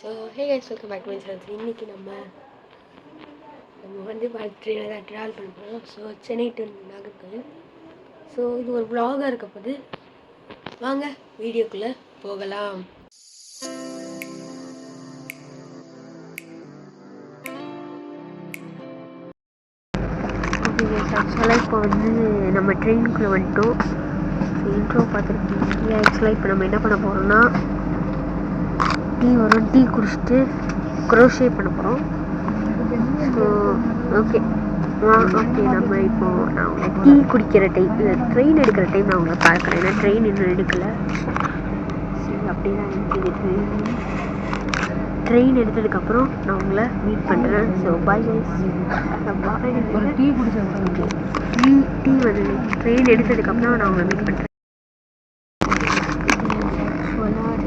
So hey guys, welcome back to my channel. இன்றைக்கி நம்ம வந்து ட்ரெயினில் தான் ட்ராவல் பண்ண போகிறோம். So Chennai to Nagercoil. So இது ஒரு vlog-ஆ இருக்க போது. வாங்க வீடியோக்குள்ளே போகலாம். ஆக்சுவலாக இப்போ வந்து நம்ம ட்ரெயினுக்குள்ளே வந்துட்டோம். ஸோ இன்ட்ரோ பார்த்துருக்கீங்க. ஆக்சுவலாக இப்போ நம்ம என்ன பண்ண போகிறோம்னா, டீ குடிச்சிட்டு க்ரோஷே பண்ண போகிறோம். ஸோ ஓகே நம்ம இப்போது நான் உங்களை டீ குடிக்கிற டைம் இல்லை ட்ரெயின் எடுக்கிற டைம் நான் உங்களை பார்க்குறேன். ஏன்னா ட்ரெயின் இன்னும் எடுக்கலை. சரி, அப்படி தான் இருக்குது. ட்ரெயின் எடுத்ததுக்கப்புறம் நான் உங்களை மீட் பண்ணுறேன். So bye guys. ஒரு டீ குடிச்சேன். டீ வந்து ட்ரெயின் எடுத்ததுக்கப்புறம் நான் உங்களை மீட் பண்ணுறேன்.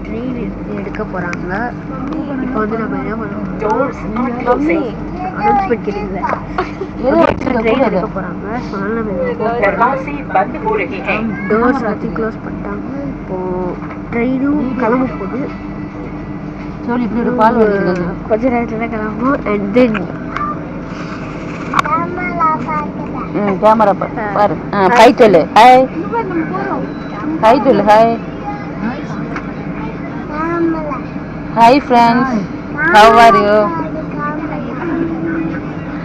ட்ரெயின் எடுக்க போகிறாங்க. இப்போ வந்து நம்ம என்ன பண்ணுவோம், அனௌன்ஸ்மெண்ட் கேட்டீங்கள ட்ரெயின் எடுக்க போகிறாங்க. ஸோ அதனால் நம்ம டோர்ஸ் எல்லாத்தையும் க்ளோஸ் பண்ணிட்டாங்க. இப்போது ட்ரெயினும் கிளம்ப போகுது. சொல்லி இப்படி ஒரு பால் கொஞ்ச நேரத்தில் தான் கிளம்பும். அண்ட் தென் கேமரா பாரு, ஹாய் சொல்லு, ஹாய் ஹாய் சொல்லு, hi Hi friends, how are you?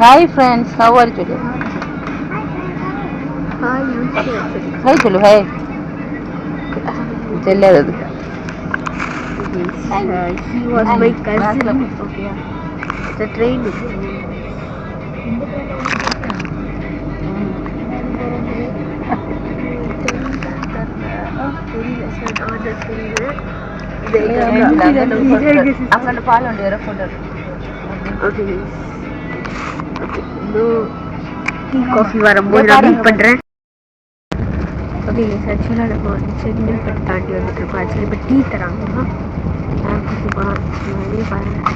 Hi friends, how are you today? Hi chalo, hi. Challa dadu. He was my cousin. Okay. The train. அங்கே பால் வண்டி வர போட்டோ. ஓகே, டீ காஃபி வரும்போது நான் meet பண்ணுறேன். Okay, ஆக்சுவலாக நம்ம வந்து செங்கல்பட்டு தாண்டி வந்துட்டு இருக்கோம். ஆக்சுவலி இப்போ டீ தராங்கன்னா குடிப்போம். நிறைய பாருங்கள்.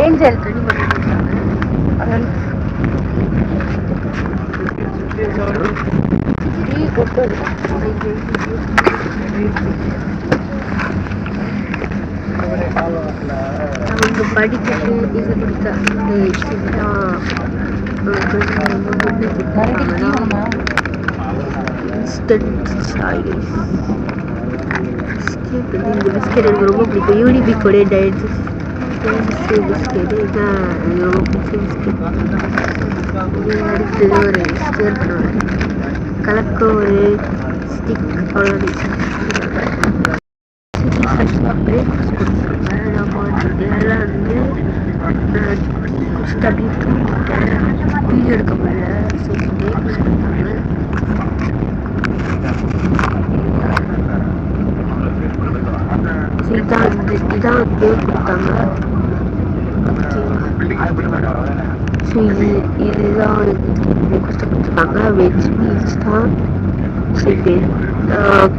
ஏஞ்சல் ரெடி பண்ணிருக்காங்க. டீ கொட்டு அவங்க படிச்சுட்டு இது கொடுத்தாங்க. இந்த பிஸ்கெட் எனக்கு ரொம்ப பிடிக்கும். யூனிபிக்கோடைய டயட் பிஸ்கெட் இதுதான் எனக்கு ரொம்ப பிடிச்ச பிஸ்கெட். அடுத்தது ஒரு ஸ்டேர் பண்ணுவாங்க கலக்க ஒரு ஸ்டிக், அவ்வளோதான். பிரேக்ஃபாஸ்ட் கொடுத்துருக்காங்க. நம்ம வந்து எல்லாம் வந்து குடிச்சிட்டு அப்படியே தூங்கிட்டேன். வீடியோ எடுக்க முடியல. ஸோ பிரேக்ஃபாஸ்ட் கொடுத்தாங்க. இதான் வந்து கொடுத்தாங்க. ஸோ இதுதான் பிரேக்ஃபாஸ்ட் கொடுத்துருக்காங்க. வெஜ் மீல்ஸ் தான். சரி,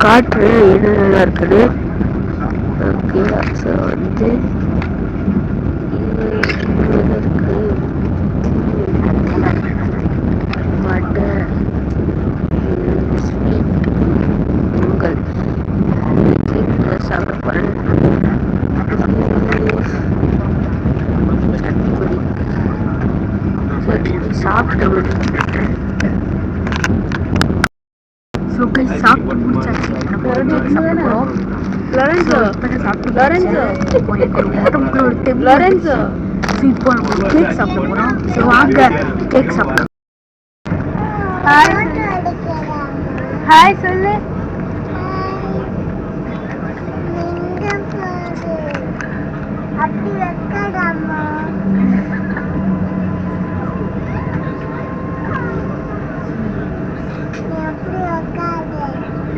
காட்டுறேன் என்னென்னலாம் இருக்குன்னு. ஓகே, ஸோ வந்து இது இருக்கு வடை, ஸ்வீட், பொங்கல் சாப்பிட போகிறேன். சாப்பிட்டு சாப்பிட்டு முடிச்சாச்சு. நம்ம கேக் சாப்பிட போகிறோம். இப்போ நம்ம கேக் சாப்பிட போகிறோம். ஸோ வாங்க கேக் சாப்பிட. ஹாய் சொல்லு.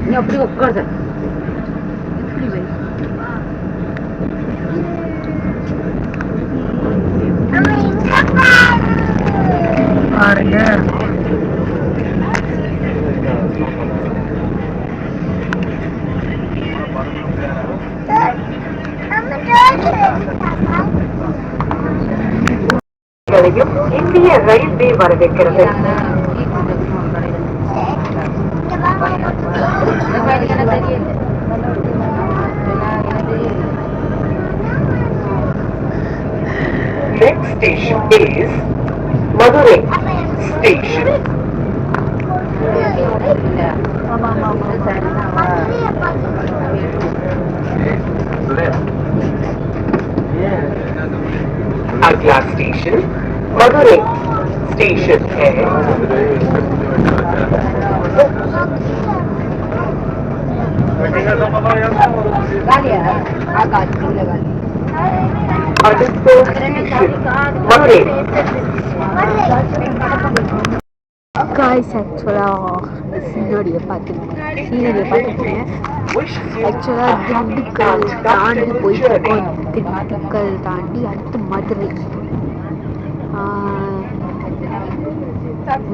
நீ அப்படி உட்காருத. எப்படி வை பாருங்க. பயணிகளையும் இந்திய ரயில்வே வரவேற்கிறது. Next station is Madurai Station. अगला स्टेशन मदुरै स्टेशन है. காய்ஸ் ஆக்சுவலாக சீனரியை பார்த்துருக்கேன். ஆக்சுவலாக திண்டுக்கல் தாண்டி போயிட்டுருக்கோம். திண்டுக்கல் தாண்டி அடுத்து மதுரை.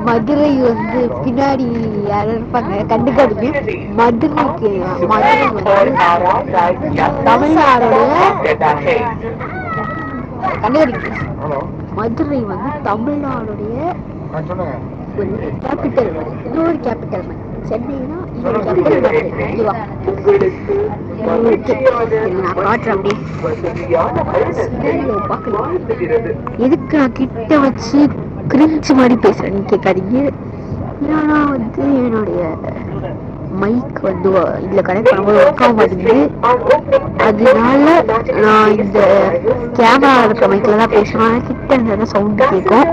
மதுரை வந்து பின்னாடி யாரும் இருப்பாங்க, கண்டுக்காதீங்க. மதுரைக்கு மதுரை வந்து தமிழ்நாடோட கண்டுக்காதீங்க. மதுரை வந்து தமிழ்நாடுடைய ஒரு கேபிட்டல். இன்னொரு கேபிட்டல் சென்னைனா இன்னொரு கேபிட்டல் மதுரை. நான் காட்டுறேன் அப்படியே பார்க்கலாம். எதுக்கு நான் கிட்ட வச்சு கிரிஞ்சு மாதிரி பேசுறேன்னு கேட்காதீங்க. ஏன்னா வந்து என்னுடைய மைக் வந்து இதுல கனெக்ட் பண்ணும்போது ஒர்க் ஆக மாட்டேங்குது. அதனால நான் இந்த கேமரா இருக்கிற மைக்ல தான் பேசுவேன். கிட்ட இருந்தா சவுண்ட் கேட்கும்.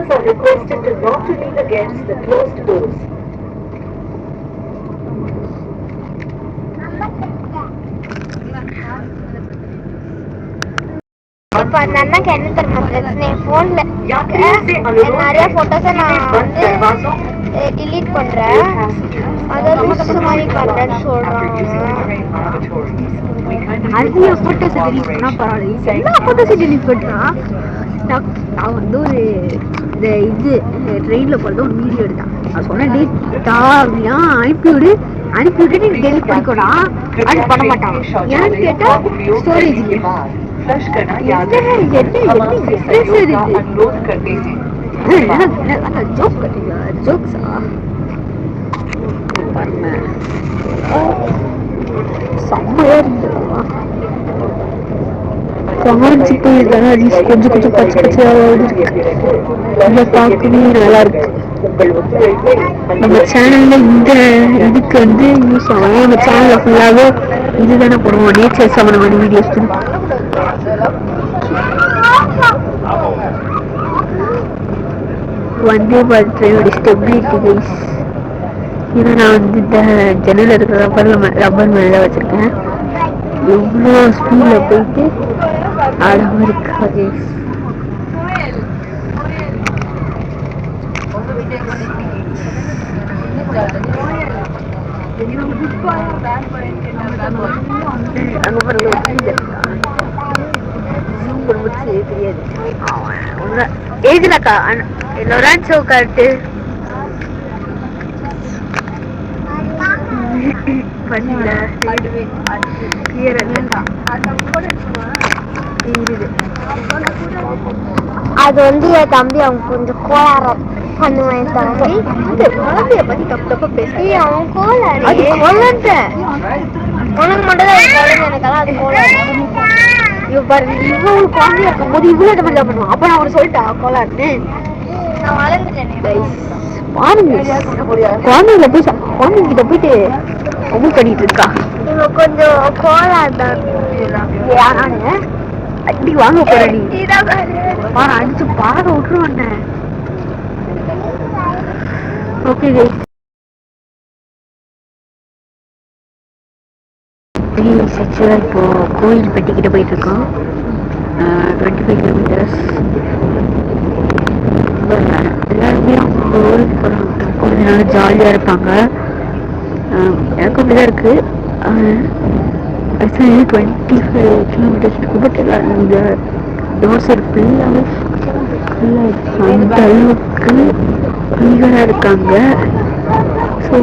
இப்ப அந்த அண்ணாக்கு என்ன தெரியுமா பிரச்சனை? போன்ல நிறைய போட்டோஸை நான் வந்து டிலீட் பண்றேன். அதாவது மாதிரி பண்றேன்னு சொல்றாங்க. அதிக போட்டோஸை டெலிட் பண்ணா பரவாயில்ல, எல்லா போட்டோஸையும் டெலிட் பண்றா. நான் வந்து ஒரு இது ட்ரெயின்ல போறது ஒரு வீடியோ எடுத்தான். நான் சொன்னேன் டேட்டா அப்படின்னா அனுப்பிவிட்டு நீ டெலிட் பண்ணிக்கோடா. அது பண்ண மாட்டான். ஏன்னு கேட்டா ஸ்டோரேஜ் இல்லையா. காஞ்சி போயிருக்காங்க. கொஞ்சம் கொஞ்சம் பச்சை பச்சையாக பார்க்கவே நல்லா இருக்கு. நம்ம சேனல்ல இந்த இதுக்கு வந்து யூஸ் ஆகும். நம்ம சேனல்ல ஃபுல்லாவே இதுதானே போடுவோம், நேச்சர் சம்பந்தமான videos. Vande Bharat ட்ரெயினோட stability guys. ஏன்னா நான் வந்து இந்த ஜன்னல் இருக்கிற ரப்பர் மேலே வச்சிருக்கேன். எவ்வளோ ஸ்பீடில் போயிட்டு ஆடாம இருக்கா கைஸ். அங்க பாருங்க தெரியாது. எழுதுலக்கா லொரான்சோ கார்ட்டு பண்ணல. அது வந்து என் தம்பி அவன் கொஞ்சம் கோளாறு பண்ணுவேன். தம்பி குழந்தைய பத்தி தப்பு தப்பா பேசி அவன் கோளாறு. அது கோளாறுட்ட உனக்கு மட்டும் தான் எனக்கெல்லாம் அது கோளாறு. இவ்வளவு குழந்தையா இருக்கும் போது இவ்வளவு இந்த மாதிரி பண்ணுவான். அப்ப நான் அவன் சொல்லிட்டா கோளாறுன்னு. நான் வளர்ந்துட்டேன் பாருங்க, குழந்தைகிட்ட போய் குழந்தைகிட்ட போயிட்டு அமுல் பண்ணிட்டு இருக்கா. இவன் கொஞ்சம் கோளாறு தான். நானு அடி வாங்க போற நீ பாரு, அடிச்சு பாக விட்டுருவான். ஓகே இப்போ கோயில்பட்டி கிட்ட போயிட்டு இருக்கோம். 25 கிலோமீட்டர்ஸ். எல்லாருமே அவங்க ஊருக்கு போகிறாங்க, கொஞ்ச நாள் ஜாலியாக இருப்பாங்க. எனக்கு அப்படிதான் இருக்கு. 25 கிலோமீட்டர்ஸ் இருக்கு. பட் எல்லாரும் இந்த தோசை ஃபுல்லாகவே அந்த அளவுக்கு ஈகராக இருக்காங்க. ஸோ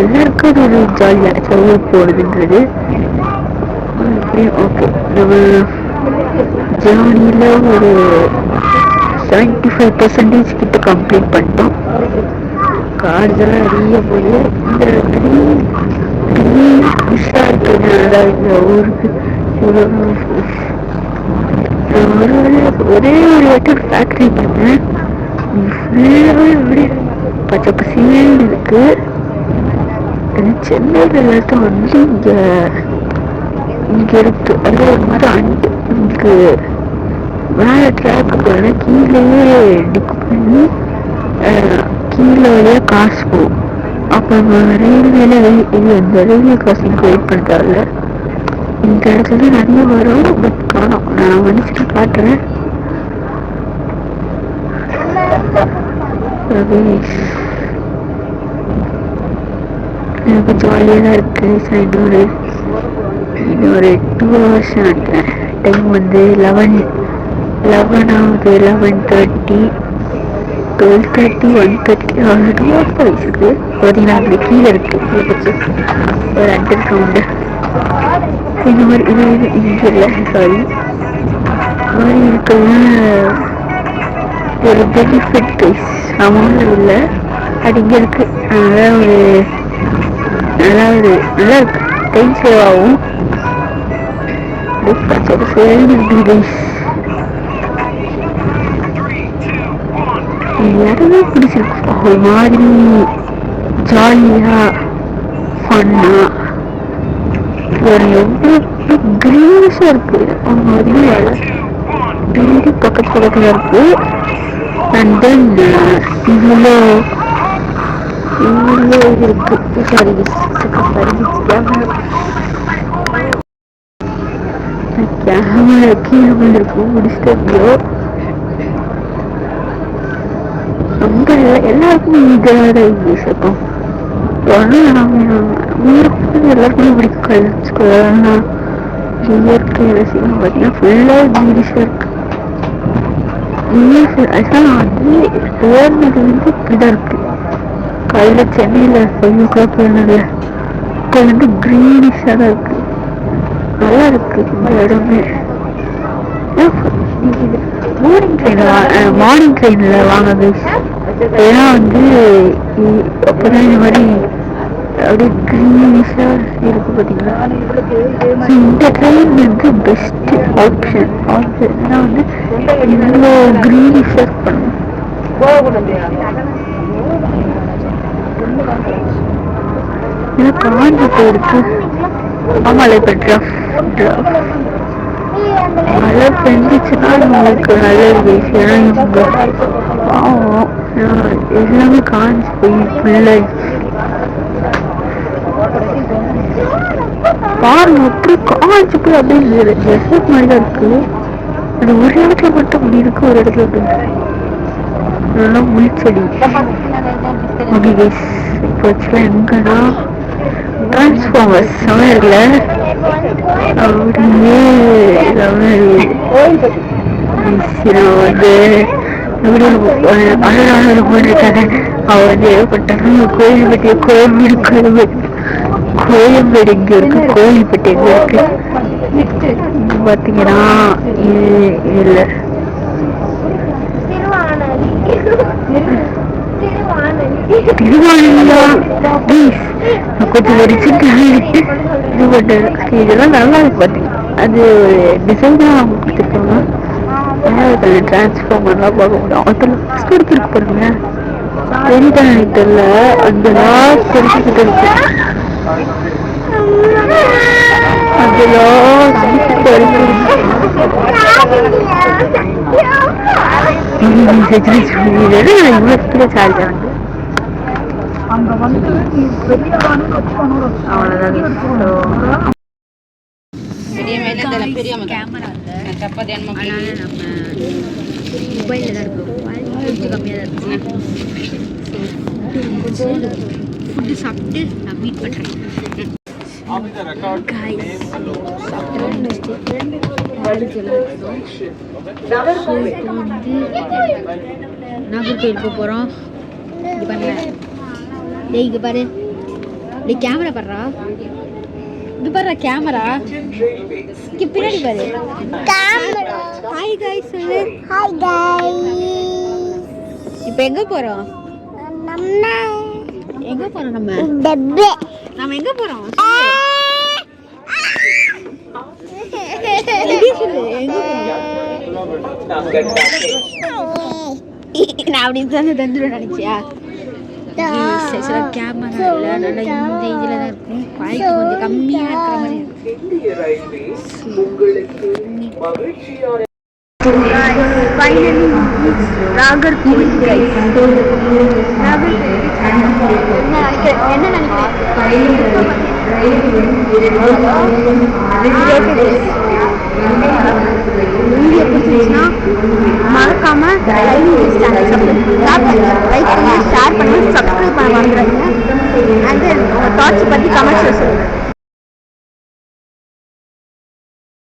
எல்லாருக்கும் அது ஒரு ஜாலியாக ஊர் போகிறதுன்றது. ஓகே, நம்ம ஜேர்னியில் ஒரு 75% கிட்ட கம்ப்ளீட் பண்ணிட்டோம். கார்ஸ் எல்லாம் நிறைய போய் இந்த மிஸ்ஸாக இருக்கிறதுனால இந்த ஊருக்கு ஒரே ஒரு வாட்டி ஃபேக்ட்ரி பண்ணேன். ஃபுல்லாகவே அப்படி பச்சை பசின்னு இருக்கு. சென்னையில் எல்லாத்தையும் வந்து இங்கே இருக்கு. அது ஒரு மாதிரி இங்கே மேலே ட்ராக்கு போனால் கீழேயே டிக் பண்ணி கீழே வழியாக காசு போகும். அப்போ ரயில்வேல அந்த ரயில்வே கிராசிங் வெயிட் பண்ணுறாங்க. இந்த இடத்துல நிறைய வரும், பட் காணும். நான் மனுஷனை காட்டுறேன். எனக்கு ஜாலியாக தான் இருக்குது. இன்னொரு 2 hours நினைக்கிறேன். டைம் வந்து 11 ஆகுது. 11:30 12:30 1:30 ஆகுது. 2 hours தான் வயசுக்கு. பார்த்தீங்கன்னா அப்படி கீழே இருக்குது ஒரு அண்டர் கிரவுண்டு. இந்த மாதிரி இது இங்கே இல்லை, சாரி. இந்த மாதிரி இருக்கிறது ஒரு பெனிஃபிட் ப்ரைஸ் அமௌண்ட் இல்லை, அது இங்கே இருக்குது. அதனால் நல்லா இருக்கு. டைம் சேவ் ஆகும். இடமே பிடிச்சிருக்கு. ஒரு மாதிரி ஜாலியா ஃபன்னா ஒரு எவ்வளோ கிரீனிஷா இருக்கு. ஒரு மாதிரி பில்டிங் பக்கத்துல இருக்கு. அண்ட் தென் இவ்வளோ இருக்கு. சாரி கேமரா கீழே வந்துருக்கு. முடிச்சிட்டோ ரொம்ப எல்லாருக்கும் ஈஸியாக இங்கிலீஷ் இருக்கும். எல்லாருக்குமே பிடிக்கும். இயற்கை ரசிகம் பார்த்தீங்கன்னா ஃபுல்லாக இங்கிலீஷாக இருக்கு. இங்கிலீஷ் அதெல்லாம் வந்து ஓர்னது வந்து இப்படிதான் இருக்கு. காலையில் சென்னையில் 5 o'clock போனதில்ல, இப்போ வந்து க்ரீனிஷாக தான் இருக்கு. நல்லா இருக்கு இந்த இடமே. மார்னிங் ட்ரெயினில் வாங்க கைஸ். ஏன்னா வந்து அப்போதான் இந்த மாதிரி அப்படியே க்ரீனிஷாக இருக்கு பார்த்தீங்களா. இந்த ட்ரெயின் வந்து பெஸ்ட் ஆப்ஷன். ஏன்னா வந்து இவ்வளோ க்ரீனிஷாக பண்ணும். ஏன்னா காஞ்சி போயிருக்கு. ஆமாம், இப்போ மழை பெஞ்சிச்சுன்னா நம்மளுக்கு நல்லது. ஏன்னா இவங்க பாவம் எல்லாமே காஞ்சி போய் ஃபுல்லாக பாருங்க அப்படி காஞ்சி போய் அப்படியே டெசர்ட் மாதிரி தான் இருக்கு. அது ஒரு இடத்துல மட்டும் அப்படி இருக்கு, ஒரு இடத்துல அப்படி நல்லா முள்செடி அப்படி கைஸ். இப்போ ஆக்சுவலாக எங்கன்னா டிரான்ஸ்ஃபார்மர்ஸ் செவன் இருக்குல்ல, அப்படியே வந்து அழகான போட்டிருக்காங்க. அவ வந்து ஏற்பட்டாங்க கோயில்பட்டி கோயம்பேடு இங்க இருக்கு. கோயில்பட்டி எங்க இருக்கு பாத்தீங்கன்னா இல்ல திருவானந்தா கொஞ்சம் வரிச்சுட்டு இது பண்ண. இதெல்லாம் நல்லா இருக்கு பாத்தீங்க. அது ஒரு டிசைனா கொடுத்துருக்காங்க. டிரான்ஸ்ஃபார்மர்லாம் பார்க்க முடியும். அதில் ஃபஸ்ட் இருக்கு பாருங்க, தெரியுதான் எனக்கு தெரியல. அந்த லாஸ்ட் தெரிஞ்சுக்கிட்டு இருக்கு. அந்த லாஸ்ட் இவ்வளோ சார்ஜ் ஆகுது. அங்கே வந்து அவ்வளோதான். கேமரா மொபைலில் தான் இருக்கும். கொஞ்சம் கம்மியாக தான் இருக்கும். ஃபுட்டு சாப்பிட்டு நான் மீட் பண்ணுறேன். நாகர்கோயில் போக போகிறோம். இது பண்ண இங்கே பாரு, கேமரா படுறா. இது பாரு கேமரா இங்க பின்னாடி பாரு ஹாய் गाइस சொல்லு ஹாய் गाइस இப்போ எங்க போறோம் நம்ம எங்க போறோம் நம்ம டப்பே நாம எங்க போறோம் சொல்லு எங்க போறோம் நான் அப்படி தந்துடும் நினைச்சியா கேமரா இல்லை நல்லா இந்த இதில் தான் இருக்கும் குவாலிட்டி கொஞ்சம் கம்மியாக இருக்கிற மாதிரி இருக்கும் இந்திய ரயில்வேஸ் உங்களுக்கு மகிழ்ச்சியான ஃபைனலி நாகர்கோவில் என்ன வீடியோ பிடிச்சிருச்சுன்னா மறக்காம லைக் பண்ணி ஷேர் பண்ணி சப்ஸ்கிரைப் பண்ண மறந்துடாதீங்க அண்ட் உங்கள் தாட்ஸ் பற்றி கமெண்ட்ஸில் சொல்லுங்கள்